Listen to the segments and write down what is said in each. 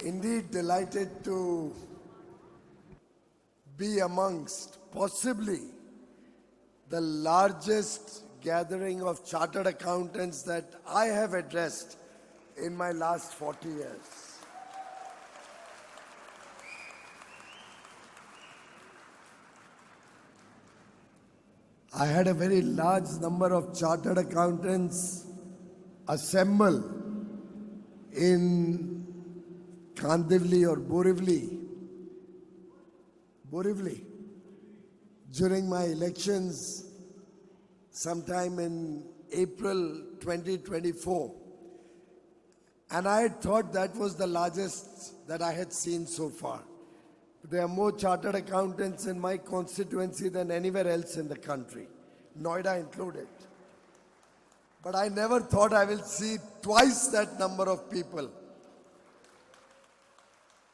Indeed delighted to be amongst possibly the largest gathering of chartered accountants that I have addressed in my last 40 years. I had a very large number of chartered accountants assemble in Kandivli or Borivali during my elections sometime in April 2024. And I had thought that was the largest that I had seen so far. There are more chartered accountants in my constituency than anywhere else in the country, Noida included. But I never thought I will see twice that number of people.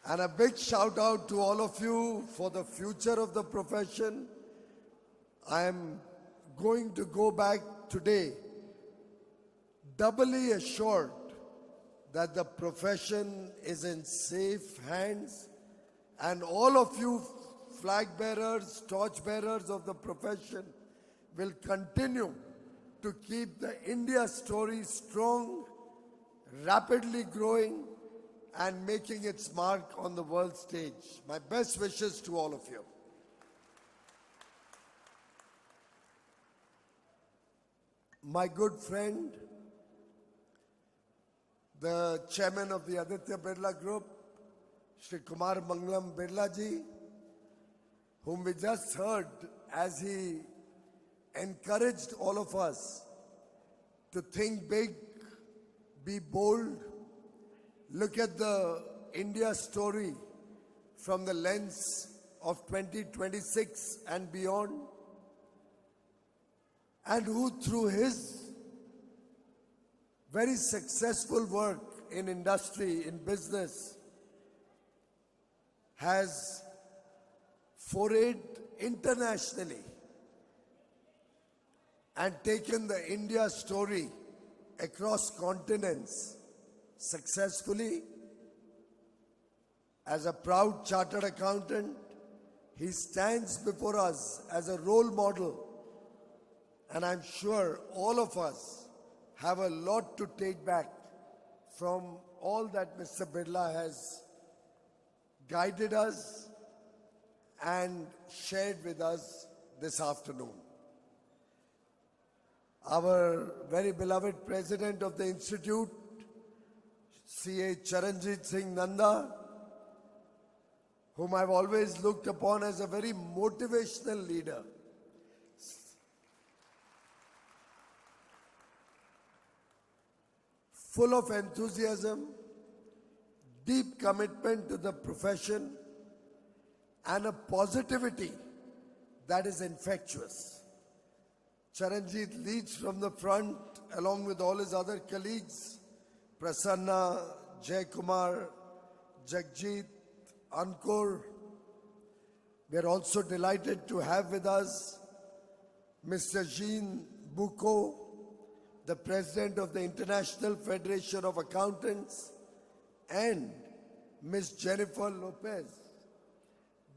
And a big shout out to all of you for the future of the profession. I am going to go back today doubly assured that the profession is in safe hands, and all of you flag bearers, torch bearers of the profession will continue to keep the India story strong, rapidly growing, and making its mark on the world stage. My best wishes to all of you. My good friend, the chairman of the Aditya Birla Group, Shri Kumar Mangalam Birla ji, whom we just heard as he encouraged all of us to think big, be bold, look at the India story from the lens of 2026 and beyond, and who through his very successful work in industry, in business, has forayed internationally and taken the India story across continents successfully. As a proud chartered accountant, he stands before us as a role model, and I'm sure all of us have a lot to take back from all that Mr. Birla has guided us and shared with us this afternoon. Our very beloved President of the Institute, C.A. Charanjit Singh Nanda, whom I've always looked upon as a very motivational leader, full of enthusiasm, deep commitment to the profession, and a positivity that is infectious. Charanjit leads from the front along with all his other colleagues, Prasanna, Jaykumar, Jagjit, Ankur. We are also delighted to have with us Mr. Jean Boucaud, the President of the International Federation of Accountants, and Ms. Jennifer Lopez,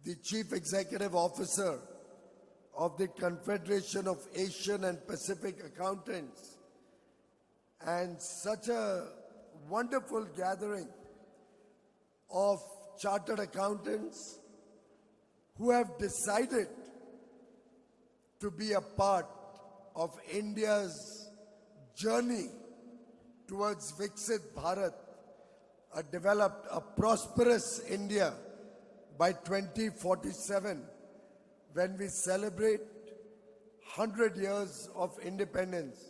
the Chief Executive Officer of the Confederation of Asian and Pacific Accountants, and such a wonderful gathering of chartered accountants who have decided to be a part of India's journey towards Viksit Bharat, a developed, a prosperous India by 2047, when we celebrate 100 years of independence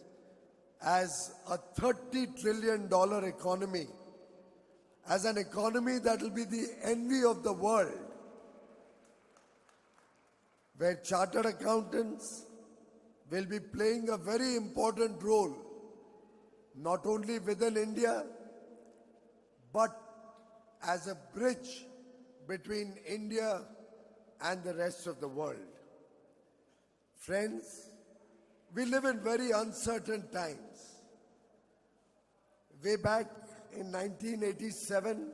as a $30 trillion economy, as an economy that will be the envy of the world, where chartered accountants will be playing a very important role, not only within India, but as a bridge between India and the rest of the world. Friends, we live in very uncertain times. Way back in 1987,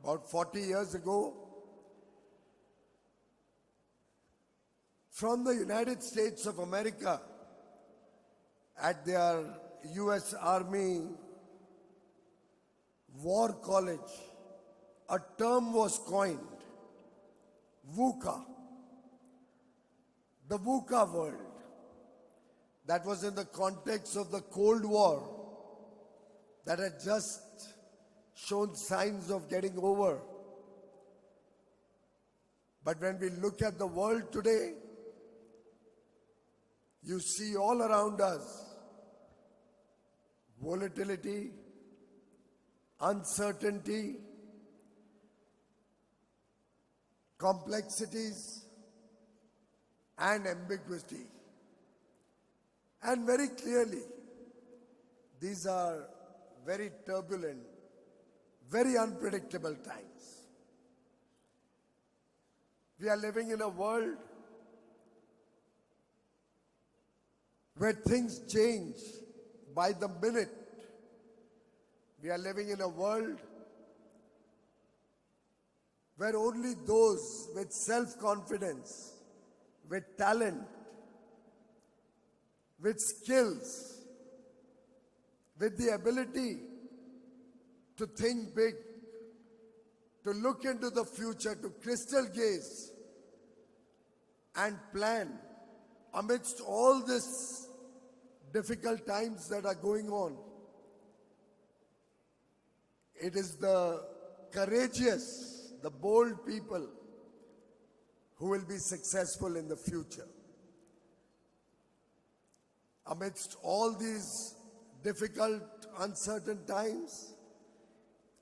about 40 years ago, from the United States of America at their US Army War College, a term was coined, VUCA, the VUCA world. That was in the context of the Cold War that had just shown signs of getting over. But when we look at the world today, you see all around us volatility, uncertainty, complexities, and ambiguity. And very clearly, these are very turbulent, very unpredictable times. We are living in a world where things change by the minute. We are living in a world where only those with self-confidence, with talent, with skills, with the ability to think big, to look into the future, to crystal gaze and plan amidst all this difficult times that are going on. It is the courageous, the bold people who will be successful in the future. Amidst all these difficult, uncertain times,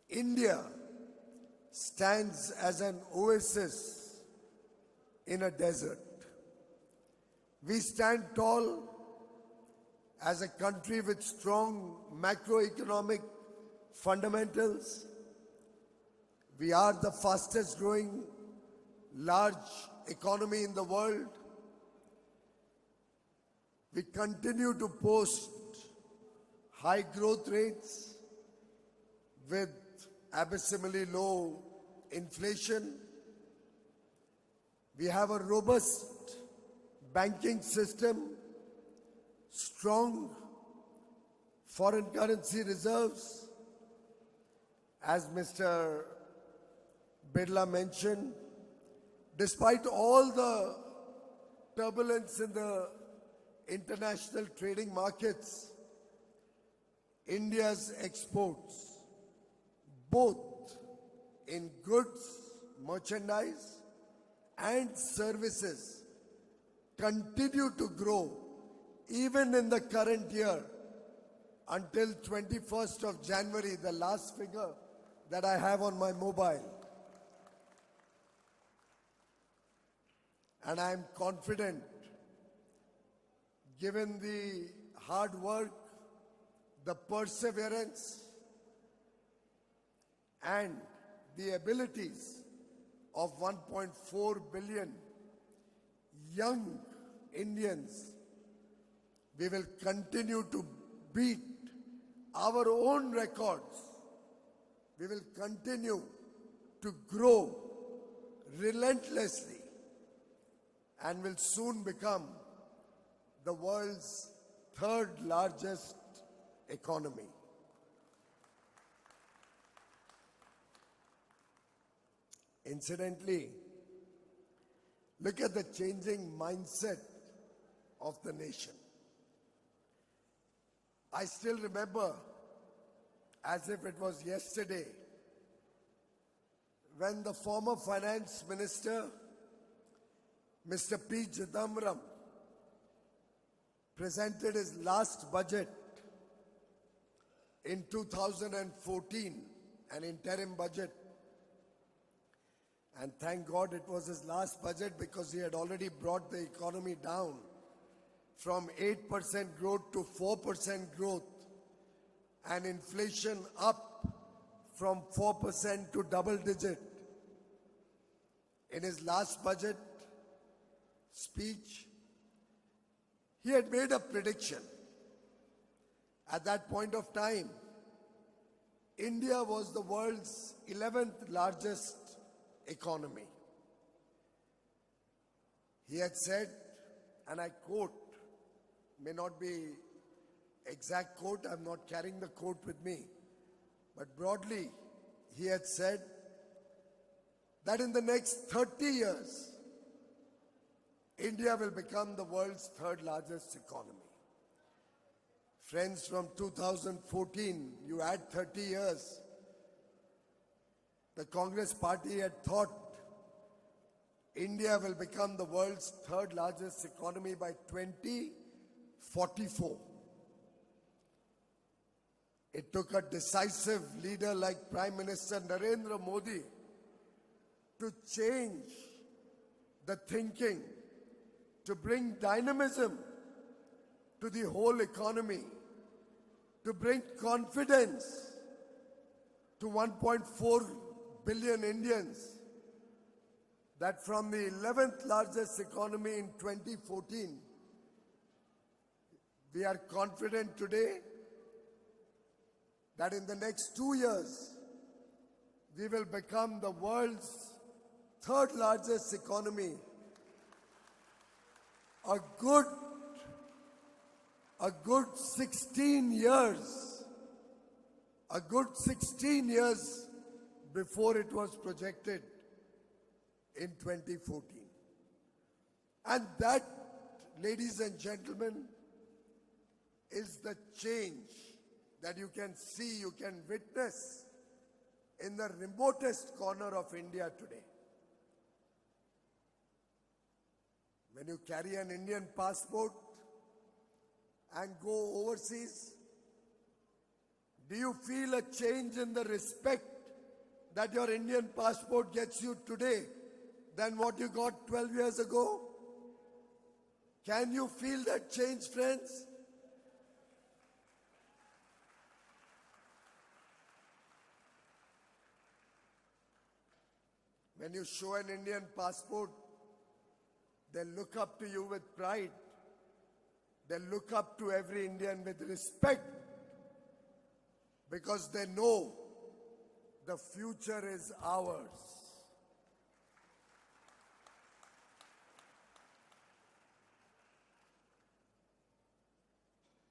India stands as an oasis in a desert. We stand tall as a country with strong macroeconomic fundamentals. We are the fastest growing large economy in the world. We continue to post high growth rates with abysmally low inflation. We have a robust banking system, strong foreign currency reserves. As Mr. Birla mentioned, despite all the turbulence in the international trading markets, India's exports, both in goods, merchandise, and services, continue to grow even in the current year until 21st of January, the last figure that I have on my mobile. And I am confident, given the hard work, the perseverance, and the abilities of 1.4 billion young Indians, we will continue to beat our own records. We will continue to grow relentlessly and will soon become the world's third largest economy. Incidentally, look at the changing mindset of the nation. I still remember, as if it was yesterday, when the former finance minister, Mr. P. Chidambaram, presented his last budget in 2014, an interim budget. And thank God it was his last budget, because he had already brought the economy down from 8% growth to 4% growth, and inflation up from 4% to double digit. In his last budget speech, he had made a prediction. At that point of time, India was the world's 11th largest economy. He had said, and I quote, may not be exact quote, I'm not carrying the quote with me, but broadly, he had said that in the next 30 years, India will become the world's third largest economy. Friends, from 2014, you add 30 years, the Congress party had thought India will become the world's third largest economy by 2044. It took a decisive leader like Prime Minister Narendra Modi to change the thinking, to bring dynamism to the whole economy, to bring confidence to 1.4 billion Indians, that from the 11th largest economy in 2014, we are confident today that in the next 2 years, we will become the world's third largest economy. A good 16 years before it was projected in 2014. And that, ladies and gentlemen, is the change that you can see, you can witness in the remotest corner of India today. When you carry an Indian passport and go overseas, do you feel a change in the respect that your Indian passport gets you today than what you got 12 years ago? Can you feel that change, friends? When you show an Indian passport, they look up to you with pride. They look up to every Indian with respect because they know the future is ours.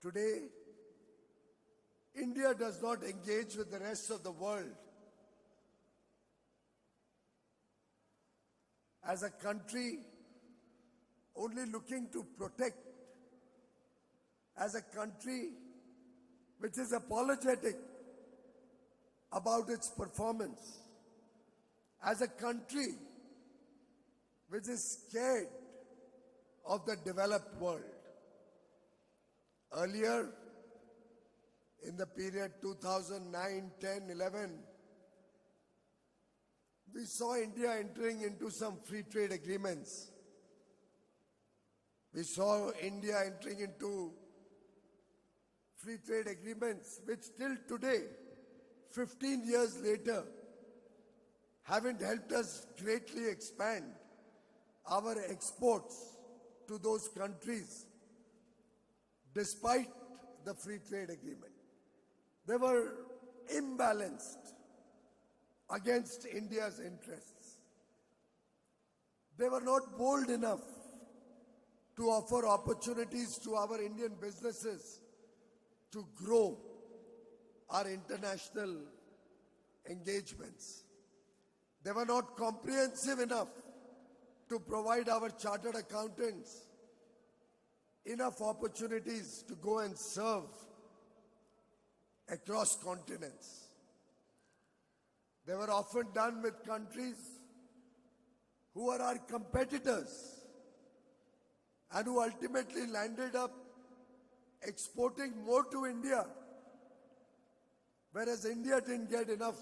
Today, India does not engage with the rest of the world as a country only looking to protect, as a country which is apologetic about its performance, as a country which is scared of the developed world. Earlier, in the period 2009, 10, 11, we saw India entering into some free trade agreements. We saw India entering into free trade agreements which till today, 15 years later, haven't helped us greatly expand our exports to those countries despite the free trade agreement. They were imbalanced against India's interests. They were not bold enough to offer opportunities to our Indian businesses to grow our international engagements. They were not comprehensive enough to provide our chartered accountants enough opportunities to go and serve across continents. They were often done with countries who are our competitors and who ultimately landed up exporting more to India, whereas India didn't get enough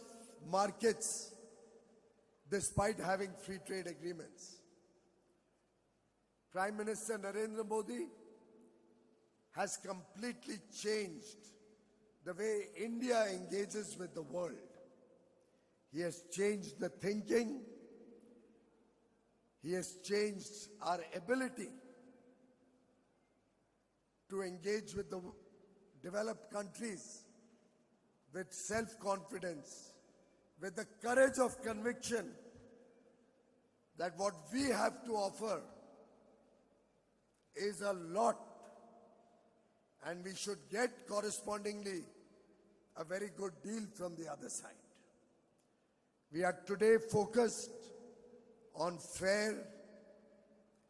markets despite having free trade agreements. Prime Minister Narendra Modi has completely changed the way India engages with the world. He has changed the thinking. He has changed our ability to engage with the developed countries with self-confidence, with the courage of conviction that what we have to offer is a lot, and we should get correspondingly a very good deal from the other side. We are today focused on fair,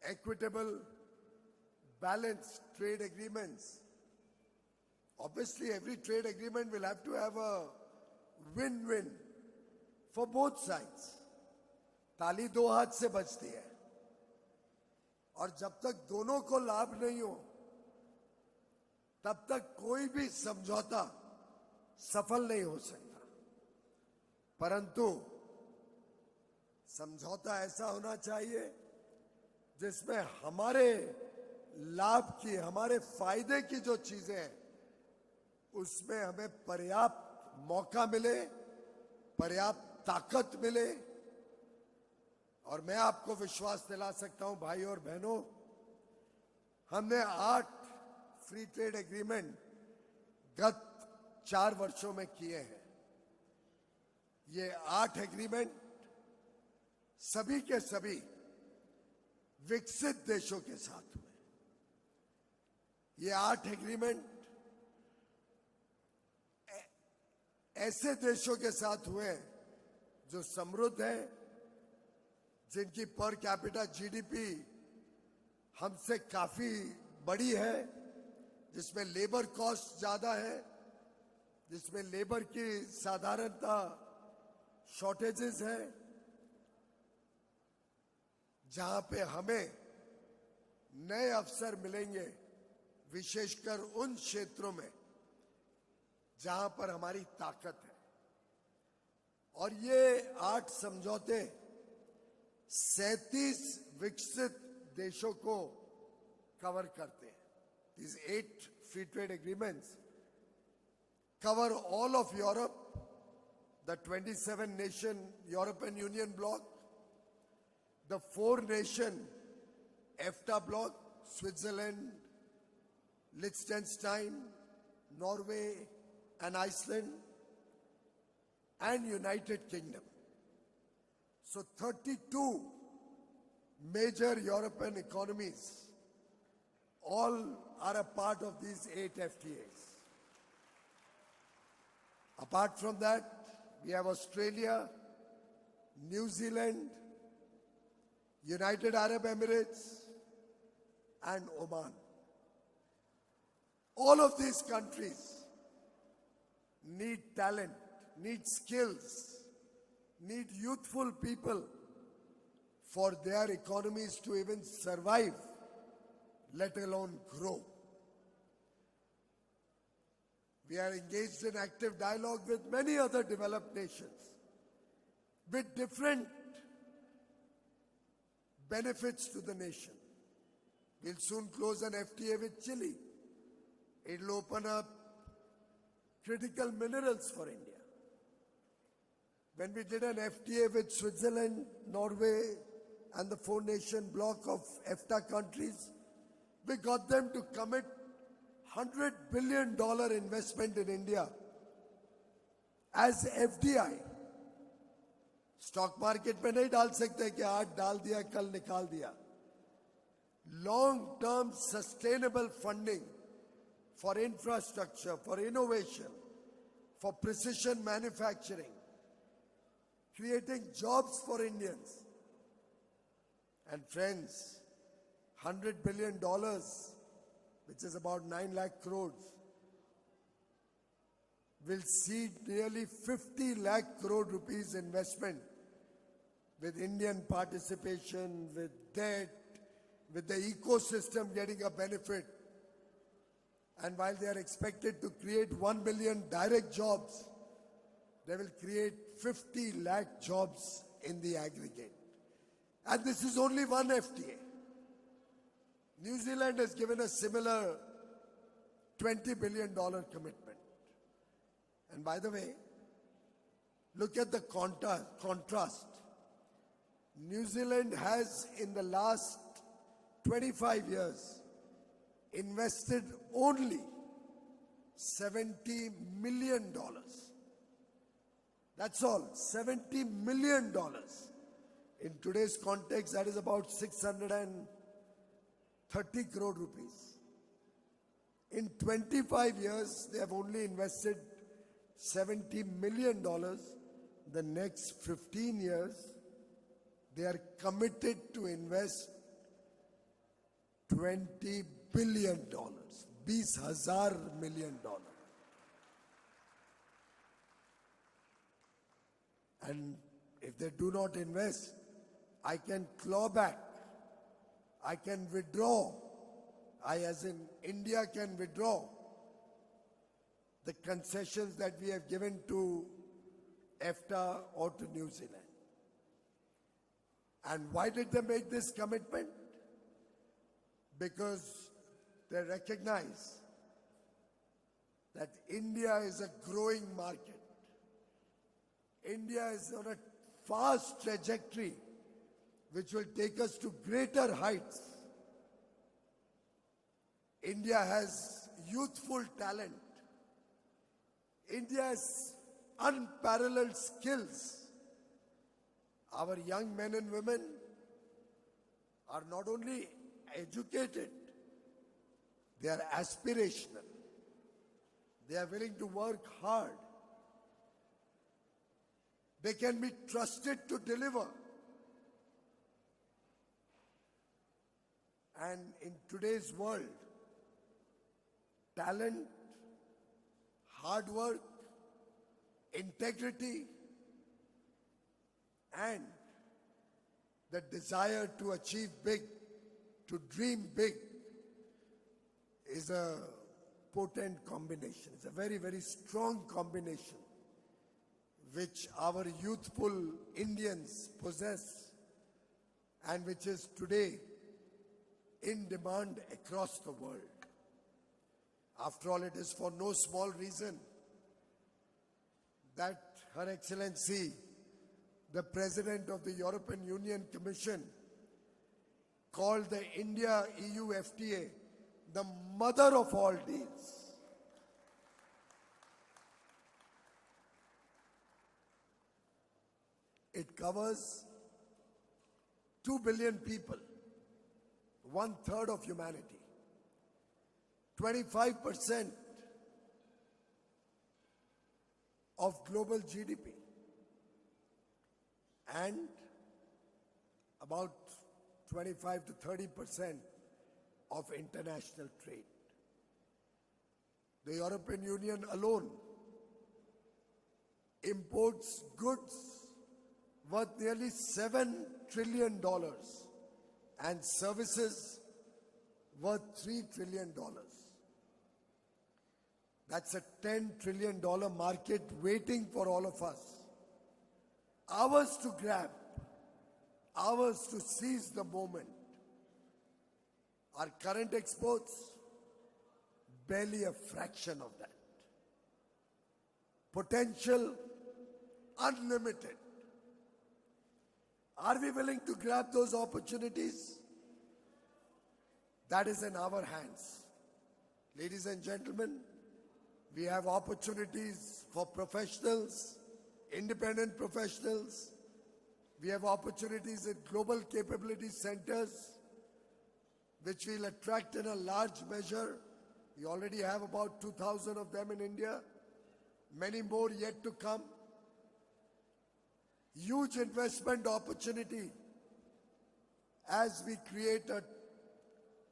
equitable, balanced trade agreements. Obviously, every trade agreement will have to have a win-win for both sides. ताली दो हाथ से बजती है, और जब तक दोनों को लाभ नहीं हो तब तक कोई भी समझौता सफल नहीं हो सकता। परंतु समझौता ऐसा होना चाहिए जिसमें हमारे लाभ की, हमारे फायदे की जो चीजें हैं उसमें हमें पर्याप्त मौका मिले, पर्याप्त ताकत मिले। और मैं आपको विश्वास दिला सकता हूं भाई और बहनों, हमने 8 फ्री ट्रेड एग्रीमेंट गत 4 वर्षों में किए हैं। ये 8 एग्रीमेंट सभी के सभी विकसित देशों के साथ हुए। ये 8 एग्रीमेंट ऐसे देशों के साथ हुए जो समृद्ध हैं, जिनकी पर कैपिटा जीडीपी हमसे काफी बड़ी है, जिसमें लेबर कॉस्ट ज्यादा है, जिसमें लेबर की साधारणता शॉर्टेजेस है, जहां पे हमें नए अवसर मिलेंगे, विशेषकर उन क्षेत्रों में जहां पर हमारी ताकत है। और ये 8 समझौते 37 विकसित देशों को कवर करते हैं। These 8 free trade agreements cover all of Europe, the 27 nation European Union bloc, the 4 nation EFTA bloc, Switzerland, Liechtenstein, Norway and Iceland, and United Kingdom. So 32 major European economies all are a part of these 8 FTAs. Apart from that, we have Australia, New Zealand, United Arab Emirates, and Oman. All of these countries need talent, need skills, need youthful people for their economies to even survive, let alone grow. We are engaged in active dialogue with many other developed nations with different benefits to the nation. We'll soon close an FTA with Chile. It'll open up critical minerals for India. When we did an FTA with Switzerland, Norway, and the 4-nation bloc of EFTA countries, we got them to commit $100 billion investment in India as FDI. Stock market में नहीं डाल सकते कि आज डाल दिया कल निकाल दिया. Long-term sustainable funding for infrastructure, for innovation, for precision manufacturing, creating jobs for Indians. And friends, $100 billion, which is about 9 lakh crores, will seed nearly 50 lakh crore rupees investment with Indian participation, with debt, with the ecosystem getting a benefit. And while they are expected to create 1 million direct jobs, they will create 50 lakh jobs in the aggregate. And this is only one FTA. New Zealand has given a similar $20 billion commitment. And by the way, look at the contrast. New Zealand has, in the last 25 years, invested only $70 million That's all, $70 million. In today's context, that is about 630 crore rupees. In 25 years, they have only invested $70 million. The next 15 years, they are committed to invest $20 billion. 20,000 million dollars. And if they do not invest, I can claw back. I can withdraw. I, as in India, can withdraw the concessions that we have given to EFTA or to New Zealand. And why did they make this commitment? Because they recognize that India is a growing market. India is on a fast trajectory which will take us to greater heights. India has youthful talent. India has unparalleled skills. Our young men and women are not only educated, they are aspirational. They are willing to work hard. They can be trusted to deliver. And in today's world, talent, hard work, integrity, and the desire to achieve big, to dream big, is a potent combination. It's a very, very strong combination which our youthful Indians possess and which is today in demand across the world. After all, it is for no small reason that Her Excellency, the President of the European Union Commission, called the India-EU FTA the mother of all deals. It covers 2 billion people, 1/3 of humanity, 25% of global GDP, and about 25 to 30% of international trade. The European Union alone imports goods worth nearly $7 trillion and services worth $3 trillion. That's a $10 trillion market waiting for all of us. Ours to grab, ours to seize the moment. Our current exports, barely a fraction of that. Potential, unlimited. Are we willing to grab those opportunities? That is in our hands. Ladies and gentlemen, we have opportunities for professionals, independent professionals. We have opportunities at global capability centers, which will attract in a large measure. We already have about 2,000 of them in India, many more yet to come. Huge investment opportunity as we create a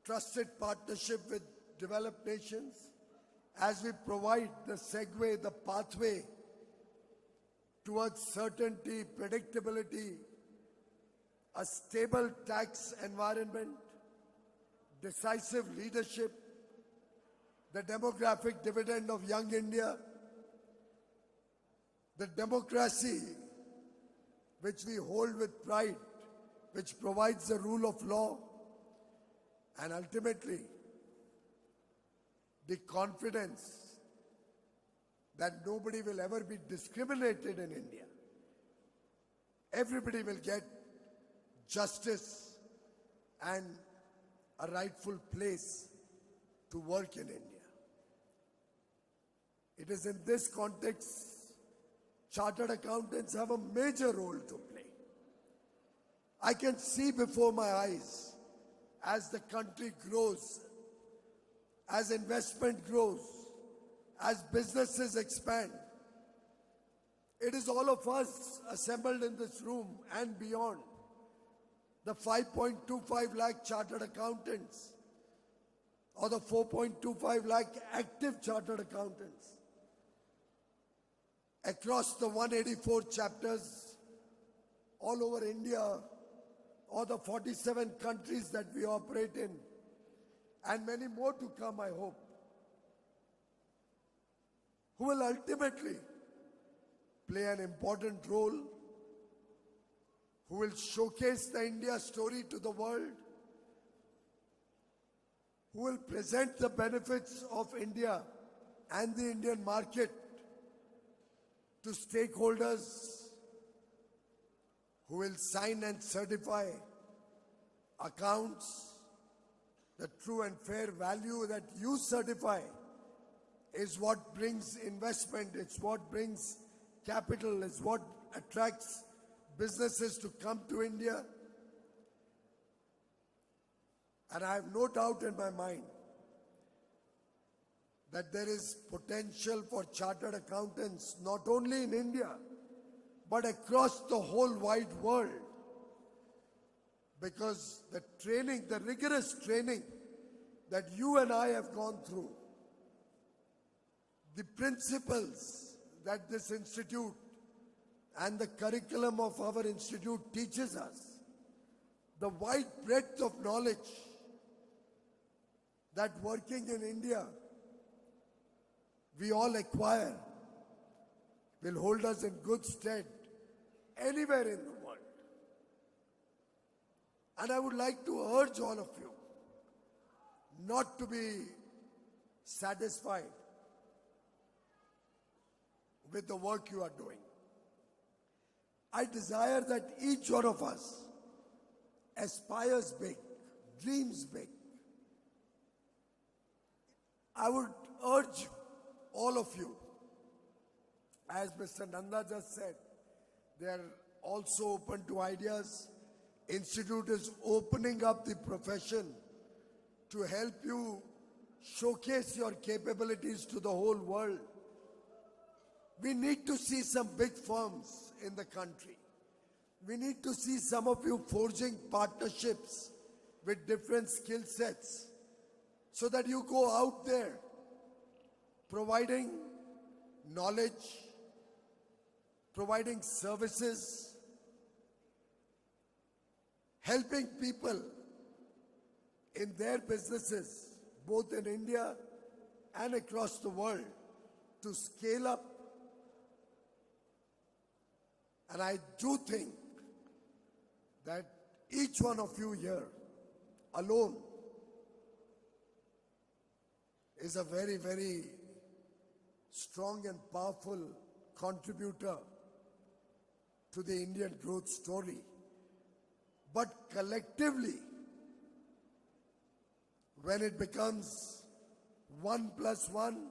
trusted partnership with developed nations, as we provide the segue, the pathway towards certainty, predictability, a stable tax environment, decisive leadership, the demographic dividend of young India, the democracy which we hold with pride, which provides the rule of law, and ultimately the confidence that nobody will ever be discriminated in India. Everybody will get justice and a rightful place to work in India. It is in this context chartered accountants have a major role to play. I can see before my eyes as the country grows, as investment grows, as businesses expand. It is all of us assembled in this room and beyond, the 5.25 lakh chartered accountants or the 4.25 lakh active chartered accountants across the 184 chapters all over India or the 47 countries that we operate in, and many more to come, I hope, who will ultimately play an important role, who will showcase the India story to the world, who will present the benefits of India and the Indian market to stakeholders, who will sign and certify accounts. The true and fair value that you certify is what brings investment, it's what brings capital, is what attracts businesses to come to India. And I have no doubt in my mind that there is potential for chartered accountants not only in India but across the whole wide world, because the training, the rigorous training that you and I have gone through, the principles that this institute and the curriculum of our institute teaches us, the wide breadth of knowledge that working in India we all acquire will hold us in good stead anywhere in the world. And I would like to urge all of you not to be satisfied with the work you are doing. I desire that each one of us aspires big, dreams big. I would urge all of you, as Mr. Nanda just said, they are also open to ideas. Institute is opening up the profession to help you showcase your capabilities to the whole world. We need to see some big firms in the country. We need to see some of you forging partnerships with different skill sets so that you go out there providing knowledge, providing services, helping people in their businesses, both in India and across the world, to scale up. And I do think that each one of you here alone is a very, very strong and powerful contributor to the Indian growth story. But collectively, when it becomes 1 plus 1,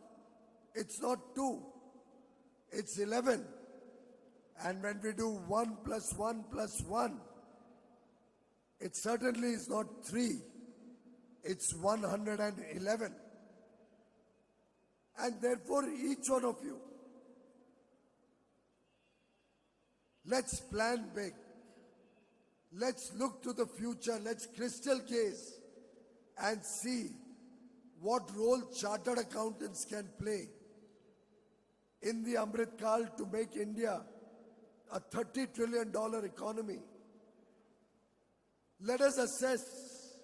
it's not 2, it's 11. And when we do 1 plus 1 plus 1, it certainly is not 3, it's 111. And therefore, each one of you, let's plan big. Let's look to the future. Let's crystal gaze and see what role chartered accountants can play in the Amrit Kal to make India a $30 trillion economy. Let us assess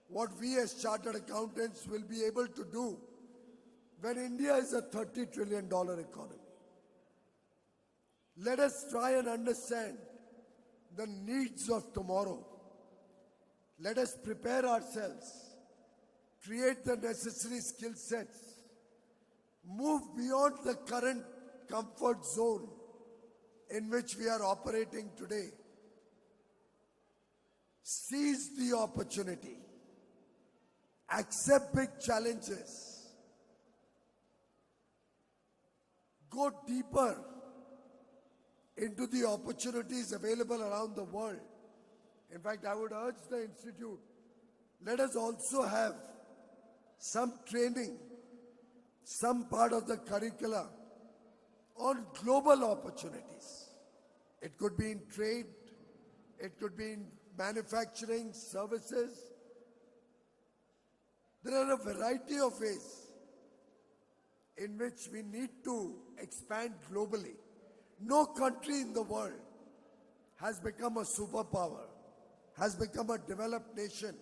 what we as chartered accountants will be able to do when India is a $30 trillion economy. Let us try and understand the needs of tomorrow. Let us prepare ourselves, create the necessary skill sets, move beyond the current comfort zone in which we are operating today. Seize the opportunity, accept big challenges, go deeper into the opportunities available around the world. In fact, I would urge the Institute, let us also have some training, some part of the curricula on global opportunities. It could be in trade, it could be in manufacturing, services. There are a variety of ways in which we need to expand globally. No country in the world has become a superpower, has become a developed nation,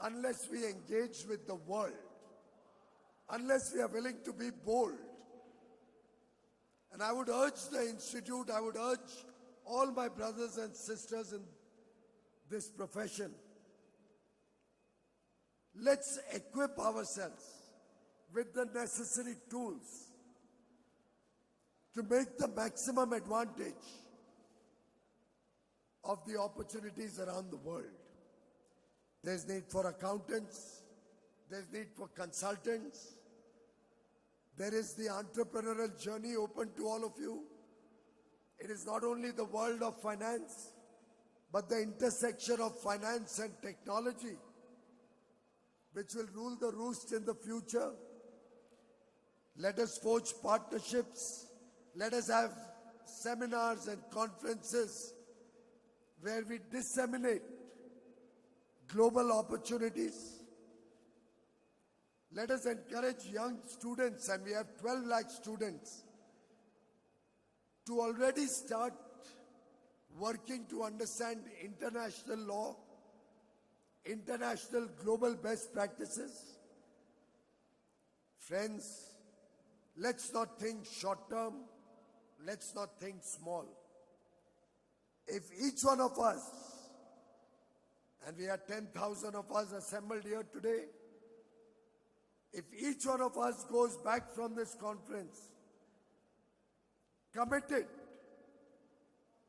unless we engage with the world, unless we are willing to be bold. And I would urge the Institute, I would urge all my brothers and sisters in this profession, let's equip ourselves with the necessary tools to make the maximum advantage of the opportunities around the world. There's need for accountants, there's need for consultants, there is the entrepreneurial journey open to all of you. It is not only the world of finance, but the intersection of finance and technology, which will rule the roost in the future. Let us forge partnerships. Let us have seminars and conferences where we disseminate global opportunities. Let us encourage young students, and we have 12 lakh students, to already start working to understand international law, international global best practices. Friends, let's not think short term, let's not think small. If each one of us, and we are 10,000 of us assembled here today, if each one of us goes back from this conference committed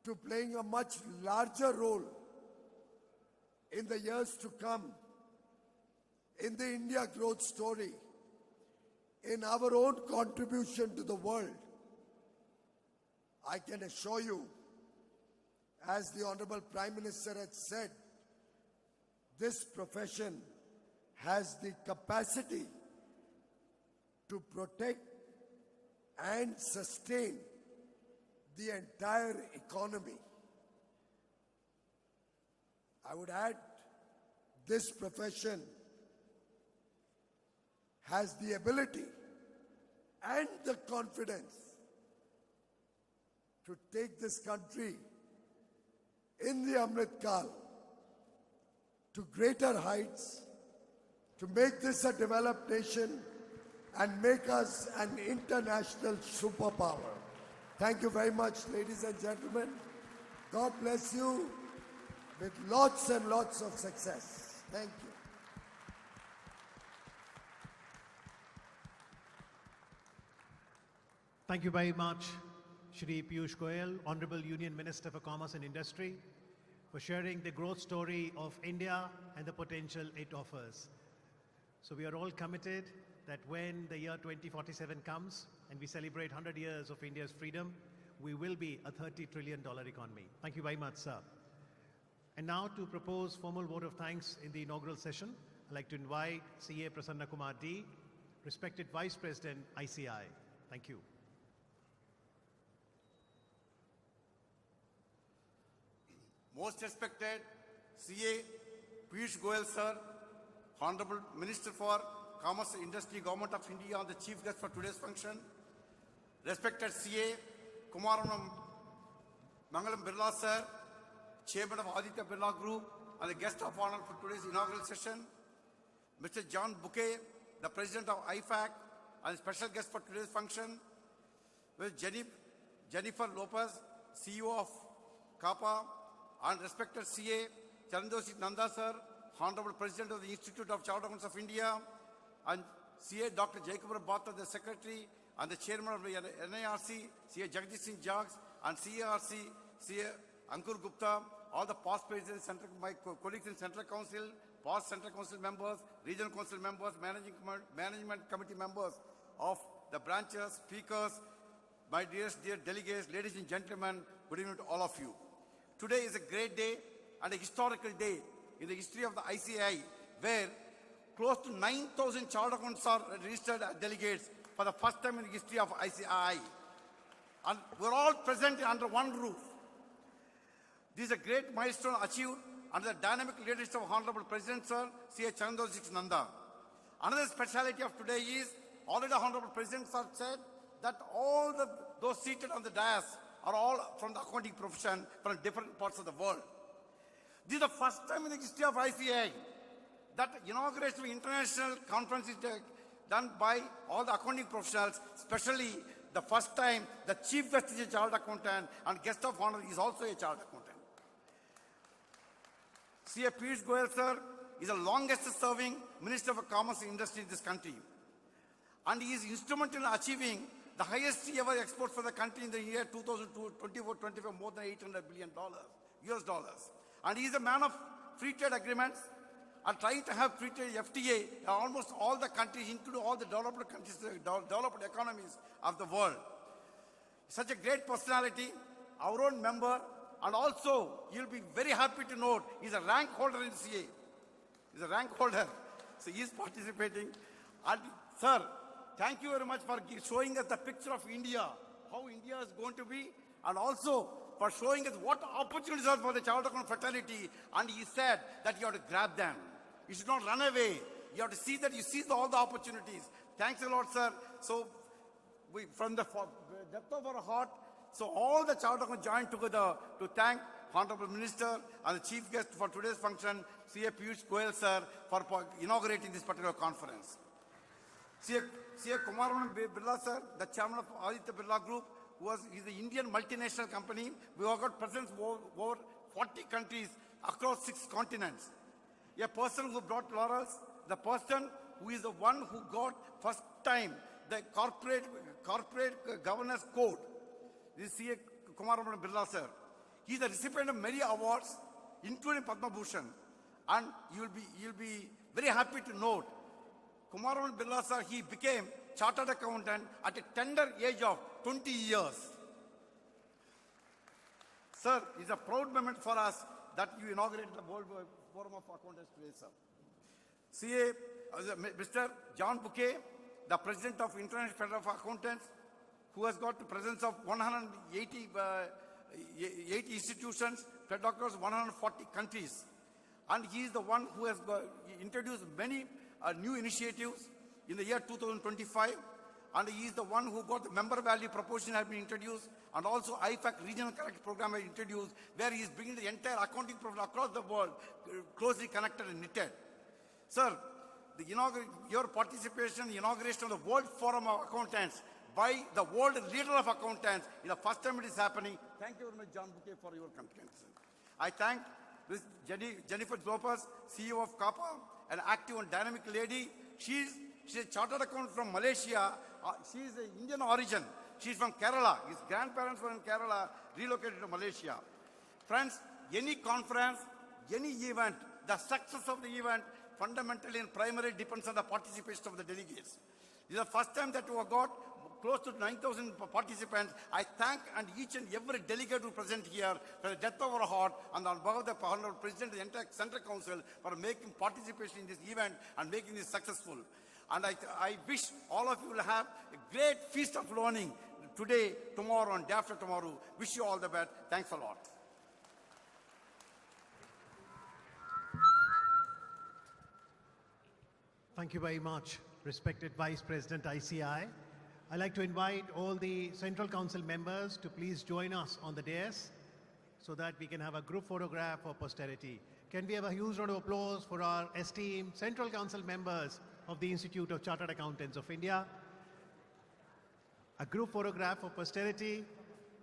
to playing a much larger role in the years to come in the India growth story, in our own contribution to the world, I can assure you, as the Honorable Prime Minister had said, this profession has the capacity to protect and sustain the entire economy. I would add, this profession has the ability and the confidence to take this country in the Amrit Kal to greater heights, to make this a developed nation and make us an international superpower. Thank you very much, ladies and gentlemen. God bless you with lots and lots of success. Thank you. Thank you very much, Shri Piyush Goyal, Honorable Union Minister for Commerce and Industry, for sharing the growth story of India and the potential it offers. So we are all committed that when the year 2047 comes and we celebrate 100 years of India's freedom, we will be a $30 trillion economy. Thank you very much, sir. And now to propose formal vote of thanks in the inaugural session, I'd like to invite CA Prasanna Kumar D, respected Vice President, ICAI. Thank you. Most respected CA Piyush Goyal sir, Honorable Minister for Commerce and Industry, Government of India, and the Chief Guest for today's function, respected CA Kumaranam Mangalam Birla sir, Chairman of Aditya Birla Group, and the guest of honor for today's inaugural session, Mr. John Bouquet, the President of IFAC, and special guest for today's function, with Jennifer Lopez, CEO of CAPA, and respected CA Charandosi Nanda sir, Honorable President of the Institute of Chartered Accountants of India, and CA Dr. Jacob Bhatta, the Secretary and the Chairman of the NIRC, CA Jagdish Singh Jags, and CARC, CA Ankur Gupta, all the past presidents, my colleagues in Central Council, past Central Council members, Regional Council members, Management Committee members of the branches, speakers, my dear delegates, ladies and gentlemen, good evening to all of you. Today is a great day and a historical day in the history of the ICAI, where close to 9,000 chartered accountants are registered as delegates for the first time in the history of ICAI. And we're all present under one roof. This is a great milestone achieved under the dynamic leadership of Honorable President Sir C.A. Chandrasekhar Nanda. Another speciality of today is, already Honorable President Sir said that all those seated on the dais are all from the accounting profession from different parts of the world. This is the first time in the history of ICAI that inauguration of international conference is done by all the accounting professionals, especially the first time the chief guest is a chartered accountant and guest of honor is also a chartered accountant. C.A. Piyush Goyal sir is the longest serving Minister of Commerce and Industry in this country. And he is instrumental in achieving the highest ever exports for the country in the year 2024-25, more than $800 billion US dollars. And he is a man of free trade agreements and trying to have free trade FTA in almost all the countries, including all the developed countries, developed economies of the world. Such a great personality, our own member, and also you'll be very happy to note he's a rank holder in CA. He's a rank holder, so he's participating. And sir, thank you very much for showing us the picture of India, how India is going to be, and also for showing us what opportunities are for the chartered accountant fraternity. And he said that you have to grab them. You should not run away. You have to see that you seize all the opportunities. Thanks a lot, sir. So, from the depth of our heart, so all the chartered accountants joined together to thank Honorable Minister and the chief guest for today's function, C.A. Piyush Goyal sir, for inaugurating this particular conference. C.A. Kumar Birla sir, the chairman of Aditya Birla Group, is the Indian multinational company. We have got presence over 40 countries across 6 continents. A person who brought laurels, the person who is the one who got first time the corporate governance code. This is C.A. Kumar Birla sir. He is the recipient of many awards, including Padma Bhushan. And you'll be very happy to note, Kumar Birla sir, he became chartered accountant at a tender age of 20 years. Sir, it's a proud moment for us that you inaugurated the World Forum of Accountants today, sir. CA, Mr. John Bouquet, the President of International Federation of Accountants, who has got the presence of 180 institutions, spread across 140 countries. And he is the one who has introduced many new initiatives in the year 2025. And he is the one who got the member value proposition has been introduced, and also IFAC regional connect program has introduced, where he is bringing the entire accounting profession across the world closely connected and knitted. Sir, your participation in the inauguration of the World Forum of Accountants by the world leader of accountants is the first time it is happening. Thank you very much, John Bouquet, for your contribution. I thank Ms. Jennifer Lopez, CEO of CAPA, an active and dynamic lady. She's a chartered accountant from Malaysia. She is an Indian origin. She's from Kerala. His grandparents were in Kerala, relocated to Malaysia. Friends, any conference, any event, the success of the event fundamentally and primarily depends on the participation of the delegates. This is the first time that we have got close to 9,000 participants. I thank each and every delegate who present here for the depth of our heart, and on behalf of the Honorable President of the entire Central Council for making participation in this event and making this successful. And I wish all of you will have a great feast of learning today, tomorrow, and day after tomorrow. Wish you all the best. Thanks a lot. Thank you very much, respected Vice President ICAI. I'd like to invite all the Central Council members to please join us on the dais so that we can have a group photograph for posterity. Can we have a huge round of applause for our esteemed Central Council members of the Institute of Chartered Accountants of India? A group photograph for posterity.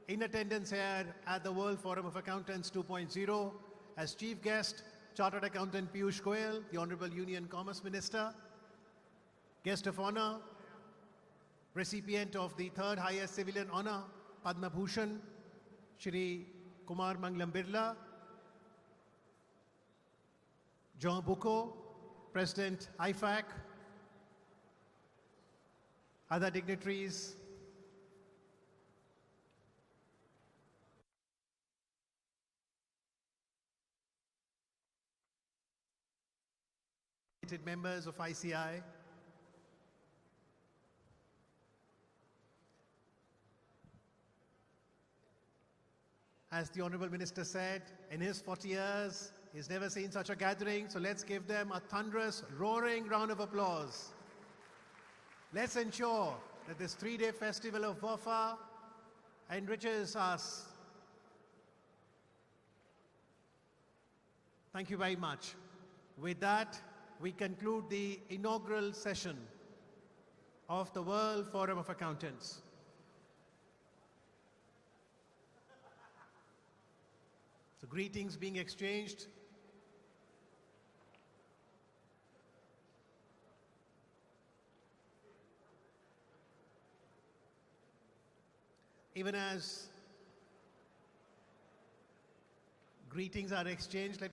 In attendance here at the World Forum of Accountants 2.0 as chief guest, Chartered Accountant Piyush Goyal, the Honorable Union Commerce Minister. Guest of honor, recipient of the third highest civilian honor, Padma Bhushan, Shri Kumar Manglam Birla. John Bouquet, President IFAC. Other dignitaries, members of ICAI, as the Honorable Minister said, in his 40 years, he's never seen such a gathering, so let's give them a thunderous, roaring round of applause. Let's ensure that this 3-day festival of Wafa enriches us. Thank you very much. With that, we conclude the inaugural session of the World Forum of Accountants. So greetings being exchanged. Even as greetings are exchanged, let